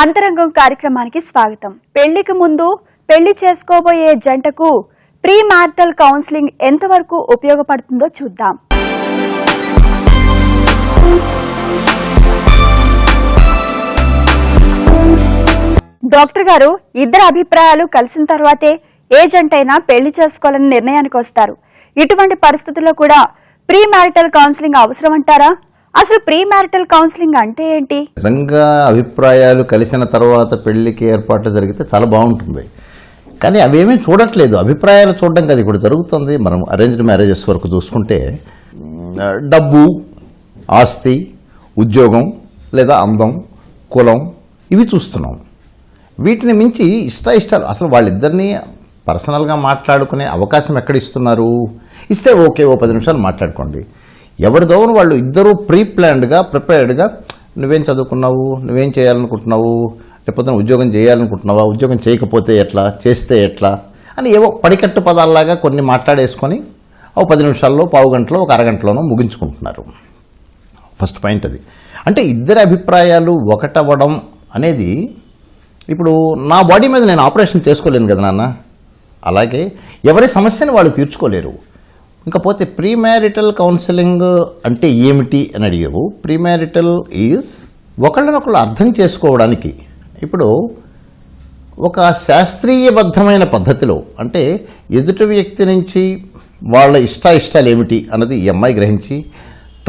అంతరంగం కార్యక్రమానికి స్వాగతం. పెళ్లికి ముందు పెళ్లి చేసుకోబోయే జంటకు ప్రీ మ్యారిటల్ కౌన్సిలింగ్ ఎంతవరకు ఉపయోగపడుతుందో చూద్దాం. డాక్టర్ గారు, ఇద్దరు అభిప్రాయాలు కలిసిన తర్వాతే ఏ జంటైనా పెళ్లి చేసుకోవాలని నిర్ణయానికి వస్తారు. ఇటువంటి పరిస్థితుల్లో కూడా ప్రీ మ్యారిటల్ కౌన్సిలింగ్ అవసరం అంటారా? అసలు ప్రీ మ్యారిటల్ కౌన్సిలింగ్ అంటే ఏంటి? నిజంగా అభిప్రాయాలు కలిసిన తర్వాత పెళ్లికి ఏర్పాట్లు జరిగితే చాలా బాగుంటుంది. కానీ అవేమీ చూడట్లేదు. అభిప్రాయాలు చూడడం కదా ఇప్పుడు జరుగుతుంది. మనం అరేంజ్డ్ మ్యారేజెస్ వరకు చూసుకుంటే డబ్బు, ఆస్తి, ఉద్యోగం లేదా అందం, కులం ఇవి చూస్తున్నాం. వీటిని మించి ఇష్టాలు అసలు వాళ్ళిద్దరినీ పర్సనల్గా మాట్లాడుకునే అవకాశం ఎక్కడ ఇస్తున్నారు? ఇస్తే ఓకే, ఓ 10 నిమిషాలు మాట్లాడుకోండి. ఎవరిదోను వాళ్ళు ఇద్దరూ ప్రీ ప్లాన్డ్గా ప్రిపేర్డ్గా నువ్వేం చదువుకున్నావు, నువ్వేం చేయాలనుకుంటున్నావు, లేకపోతే ఉద్యోగం చేయాలనుకుంటున్నావా, ఉద్యోగం చేయకపోతే ఎట్లా, చేస్తే ఎట్లా అని ఏవో పడికట్టు పదాల్లాగా కొన్ని మాట్లాడేసుకొని ఓ 10 నిమిషాల్లో, పావు గంటలో, ఒక అరగంటలోనూ ముగించుకుంటున్నారు. ఫస్ట్ పాయింట్ అది. అంటే ఇద్దరి అభిప్రాయాలు ఒకటవ్వడం అనేది, ఇప్పుడు నా బాడీ మీద నేను ఆపరేషన్ చేసుకోలేను కదా నాన్న, అలాగే ఎవరి సమస్యను వాళ్ళు తీర్చుకోలేరు. ఇంకపోతే ప్రీ మ్యారిటల్ కౌన్సిలింగ్ అంటే ఏమిటి అని అడిగావు. ప్రీ మ్యారిటల్ ఈజ్ ఒకళ్ళనొకళ్ళు అర్థం చేసుకోవడానికి, ఇప్పుడు ఒక శాస్త్రీయబద్ధమైన పద్ధతిలో, అంటే ఎదుటి వ్యక్తి నుంచి వాళ్ళ ఇష్టాలు ఏమిటి అన్నది ఈ అమ్మాయి గ్రహించి,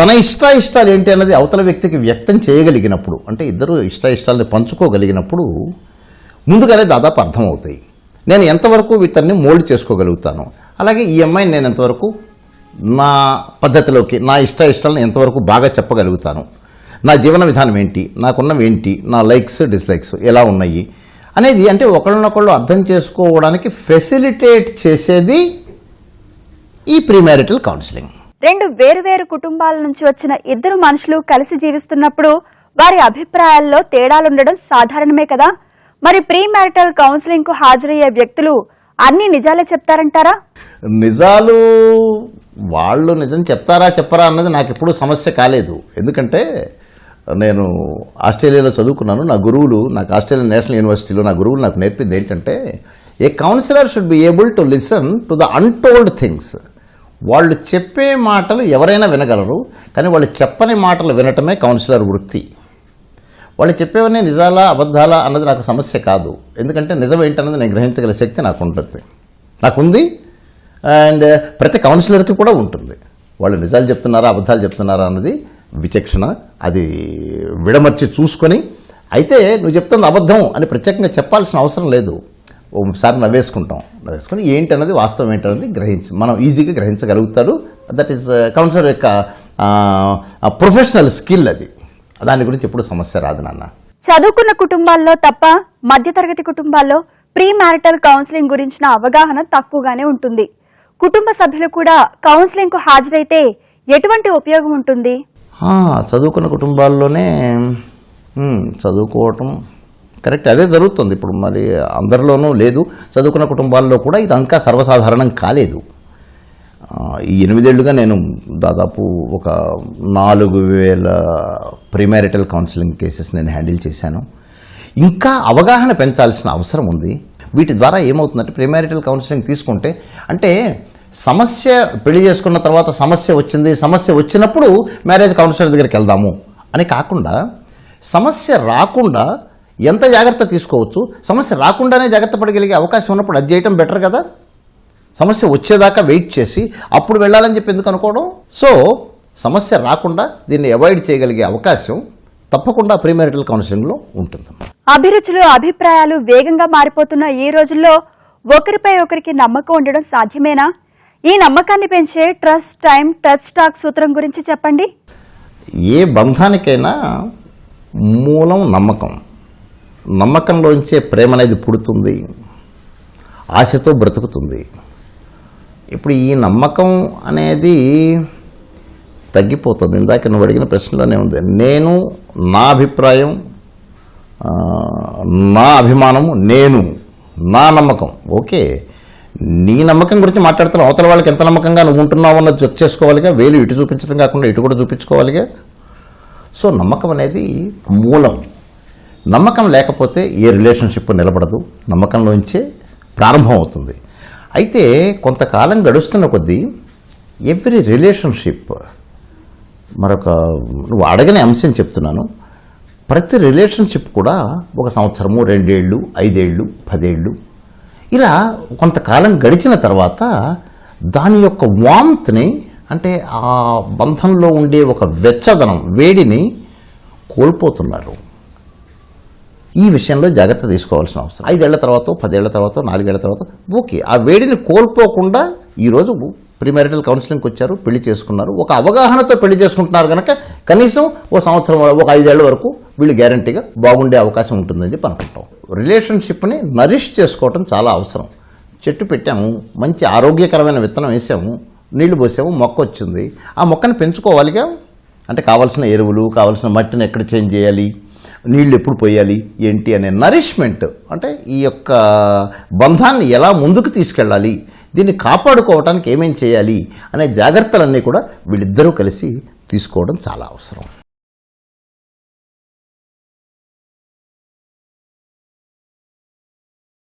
తన ఇష్టాలు ఏంటి అన్నది అవతల వ్యక్తికి వ్యక్తం చేయగలిగినప్పుడు, అంటే ఇద్దరు ఇష్టాలని పంచుకోగలిగినప్పుడు ముందుగానే దాదాపు అర్థమవుతాయి. నేను ఎంతవరకు ఇతన్ని మోల్డ్ చేసుకోగలుగుతాను, అలాగే ఈ అమ్మాయిని నేను ఎంతవరకు నా పద్ధతిలోకి, నా ఇష్టాలను ఎంతవరకు బాగా చెప్పగలుగుతాను, నా జీవన విధానం ఏంటి, నాకున్నవి ఏంటి, నా లైక్స్ డిస్లైక్స్ ఎలా ఉన్నాయి అనేది, అంటే ఒకళ్ళనొకళ్ళు అర్థం చేసుకోవడానికి ఫెసిలిటేట్ చేసేది ఈ ప్రీ మ్యారిటల్ కౌన్సిలింగ్. రెండు వేరు కుటుంబాల నుంచి వచ్చిన ఇద్దరు మనుషులు కలిసి జీవిస్తున్నప్పుడు వారి అభిప్రాయాల్లో తేడాలుండడం సాధారణమే కదా. మరి ప్రీ మ్యారిటల్ కౌన్సిలింగ్ కు హాజరయ్యే వ్యక్తులు అన్ని నిజాలే చెప్తారంటారా? నిజాలు వాళ్ళు నిజం చెప్తారా చెప్పరా అన్నది నాకు ఎప్పుడూ సమస్య కాలేదు. ఎందుకంటే నేను ఆస్ట్రేలియాలో చదువుకున్నాను. నా గురువులు, నాకు ఆస్ట్రేలియన్ నేషనల్ యూనివర్సిటీలో నా గురువులు నాకు నేర్పింది ఏంటంటే, a counsellor should be able to listen to the untold things. వాళ్ళు చెప్పే మాటలు ఎవరైనా వినగలరు, కానీ వాళ్ళు చెప్పని మాటలు వినటమే కౌన్సిలర్ వృత్తి. వాళ్ళు చెప్పేవన్నీ నిజాలా అబద్ధాలా అన్నది నాకు సమస్య కాదు. ఎందుకంటే నిజం ఏంటన్నది నేను గ్రహించగల శక్తి నాకు ఉంటుంది, నాకుంది. అండ్ ప్రతి కౌన్సిలర్కి కూడా ఉంటుంది. వాళ్ళు నిజాలు చెప్తున్నారా అబద్ధాలు చెప్తున్నారా అన్నది విచక్షణ, అది విడమర్చి చూసుకొని, అయితే నువ్వు చెప్తుంది అబద్ధం అని ప్రత్యేకంగా చెప్పాల్సిన అవసరం లేదు. ఒకసారి నవ్వేసుకొని ఏంటన్నది వాస్తవం ఏంటన్నది మనం ఈజీగా గ్రహించగలుగుతాడు. దట్ ఈస్ కౌన్సిలర్ యొక్క ప్రొఫెషనల్ స్కిల్. అది దాని గురించి ఎప్పుడు సమస్య రాదు నాన్న. చదువుకున్న కుటుంబాల్లో తప్ప మధ్యతరగతి కుటుంబాల్లో ప్రీ మ్యారిటల్ కౌన్సిలింగ్ గురించిన అవగాహన తక్కువగానే ఉంటుంది. కుటుంబ సభ్యులు కూడా కౌన్సిలింగ్ కు హాజరైతే ఎటువంటి ఉపయోగం ఉంటుంది? చదువుకున్న కుటుంబాల్లోనే చదువుకోవటం కరెక్ట్, అదే జరుగుతుంది ఇప్పుడు. మరి అందరిలోనూ లేదు, చదువుకున్న కుటుంబాల్లో కూడా ఇది ఇంకా సర్వసాధారణం కాలేదు. ఈ 8 ఏళ్లుగా నేను దాదాపు ఒక 4000 ప్రీ మ్యారిటల్ కౌన్సిలింగ్ కేసెస్ నేను హ్యాండిల్ చేశాను. ఇంకా అవగాహన పెంచాల్సిన అవసరం ఉంది. వీటి ద్వారా ఏమవుతుందంటే, ప్రీ మ్యారిటల్ కౌన్సిలింగ్ తీసుకుంటే, అంటే సమస్య పెళ్లి చేసుకున్న తర్వాత సమస్య వచ్చినప్పుడు మ్యారేజ్ కౌన్సిలర్ దగ్గరికి వెళ్దాము అని కాకుండా, సమస్య రాకుండా ఎంత జాగ్రత్త తీసుకోవచ్చు, సమస్య రాకుండానే జాగ్రత్త పడగలిగే అవకాశం ఉన్నప్పుడు అది చేయటం బెటర్ కదా. సమస్య వచ్చేదాకా వెయిట్ చేసి అప్పుడు వెళ్ళాలని చెప్పి ఎందుకు అనుకోవడం? సో సమస్య రాకుండా దీన్ని అవాయిడ్ చేయగలిగే అవకాశం తప్పకుండా ప్రీ మ్యారిటల్ కౌన్సిలింగ్లో ఉంటుంది. అభిరుచులు, అభిప్రాయాలు వేగంగా మారిపోతున్న ఈ రోజుల్లో ఒకరిపై ఒకరికి నమ్మకం ఉండడం సాధ్యమేనా? ఈ నమ్మకాన్ని పెంచే ట్రస్ట్, టైం, టచ్, టాక్ సూత్రం గురించి చెప్పండి. ఏ బంధానికైనా మూలం నమ్మకం. నమ్మకంలోంచే ప్రేమ అనేది పుడుతుంది, ఆశతో బ్రతుకుతుంది. ఇప్పుడు ఈ నమ్మకం అనేది తగ్గిపోతుంది. ఇందాక నువ్వు అడిగిన ప్రశ్నలోనే ఉంది. నేను, నా అభిప్రాయం, నా అభిమానము, నా నమ్మకం. ఓకే, నీ నమ్మకం గురించి మాట్లాడుతున్నావు, అవతల వాళ్ళకి ఎంత నమ్మకంగా నువ్వు ఉంటున్నావు అన్నది చెక్ చేసుకోవాలిగా. వేలు ఇటు చూపించడం కాకుండా ఇటు కూడా చూపించుకోవాలిగా. సో నమ్మకం అనేది మూలం. నమ్మకం లేకపోతే ఏ రిలేషన్షిప్ నిలబడదు, నమ్మకంలోంచే ప్రారంభం అవుతుంది. అయితే కొంతకాలం గడుస్తున్న కొద్దీ ఎవ్రీ రిలేషన్షిప్ నువ్వు అడగని అంశం చెప్తున్నాను, ప్రతి రిలేషన్షిప్ కూడా 1 సంవత్సరము, 2 ఏళ్ళు, 5 ఏళ్ళు, 10 ఏళ్ళు ఇలా కొంతకాలం గడిచిన తర్వాత దాని యొక్క వామ్త్ని, అంటే ఆ బంధంలో ఉండే ఒక వెచ్చదనం, వేడిని కోల్పోతున్నారు. ఈ విషయంలో జాగ్రత్త తీసుకోవాల్సిన అవసరం. 5 ఏళ్ల తర్వాత, 10 ఏళ్ల తర్వాత, 4 ఏళ్ల తర్వాత ఓకే, ఆ వేడిని కోల్పోకుండా ఈరోజు ప్రీమ్యారిటల్ కౌన్సిలింగ్కి వచ్చారు, పెళ్లి చేసుకున్నారు, ఒక అవగాహనతో పెళ్లి చేసుకుంటున్నారు కనుక కనీసం 1 సంవత్సరం, 5 ఏళ్ల వరకు వీళ్ళు గ్యారంటీగా బాగుండే అవకాశం ఉంటుందని చెప్పి అనుకుంటాం. రిలేషన్షిప్ని నరిష్ చేసుకోవటం చాలా అవసరం. చెట్టు పెట్టాము, మంచి ఆరోగ్యకరమైన విత్తనం వేసాము, నీళ్లు పోసాము, మొక్క వచ్చింది, ఆ మొక్కని పెంచుకోవాలిగా. అంటే కావాల్సిన ఎరువులు, కావాల్సిన మట్టిని ఎక్కడ చేంజ్ చేయాలి, నీళ్ళు ఎప్పుడు పోయాలి, ఏంటి అనే నరిష్మెంట్, అంటే ఈ యొక్క బంధాన్ని ఎలా ముందుకు తీసుకెళ్ళాలి, దీన్ని కాపాడుకోవడానికి ఏమేం చేయాలి అనే జాగ్రత్తలన్నీ కూడా వీళ్ళిద్దరూ కలిసి తీసుకోవడం చాలా అవసరం.